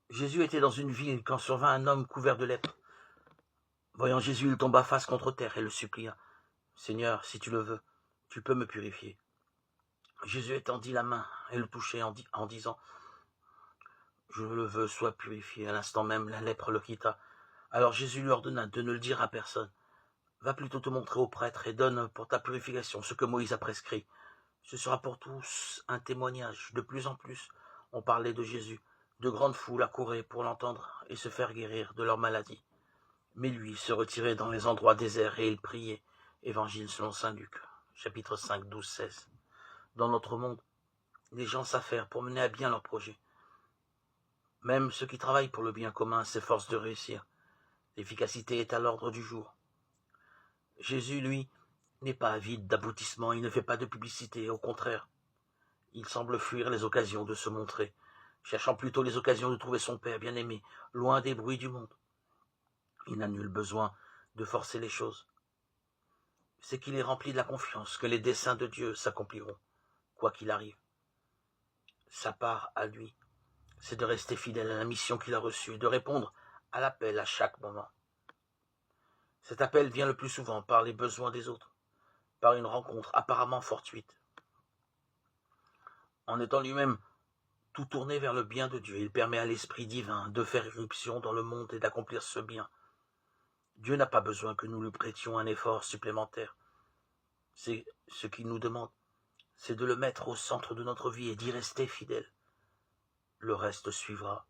Jésus était dans une ville quand survint un homme couvert de lèpre. Voyant Jésus, il tomba face contre terre et le supplia. « Seigneur, si tu le veux, tu peux me purifier. » Jésus étendit la main et le touchait en disant « Je le veux, sois purifié. » À l'instant même, la lèpre le quitta. Alors Jésus lui ordonna de ne le dire à personne. « Va plutôt te montrer au prêtre et donne pour ta purification ce que Moïse a prescrit. » Ce sera pour tous un témoignage. De plus en plus, on parlait de Jésus. De grandes foules accouraient pour l'entendre et se faire guérir de leur maladie. Mais lui se retirait dans les endroits déserts et il priait. Évangile selon saint Luc, chapitre 5, 12, 16. Dans notre monde, les gens s'affairent pour mener à bien leurs projets. Même ceux qui travaillent pour le bien commun s'efforcent de réussir. L'efficacité est à l'ordre du jour. Jésus, lui, n'est pas avide d'aboutissement, il ne fait pas de publicité, au contraire. Il semble fuir les occasions de se montrer, cherchant plutôt les occasions de trouver son Père bien-aimé, loin des bruits du monde. Il n'a nul besoin de forcer les choses. C'est qu'il est rempli de la confiance que les desseins de Dieu s'accompliront, quoi qu'il arrive. Sa part à lui, c'est de rester fidèle à la mission qu'il a reçue, de répondre à l'appel à chaque moment. Cet appel vient le plus souvent par les besoins des autres, par une rencontre apparemment fortuite. En étant lui-même tout tourné vers le bien de Dieu, il permet à l'Esprit divin de faire irruption dans le monde et d'accomplir ce bien. Dieu n'a pas besoin que nous lui prêtions un effort supplémentaire. C'est ce qu'il nous demande, c'est de le mettre au centre de notre vie et d'y rester fidèle. Le reste suivra.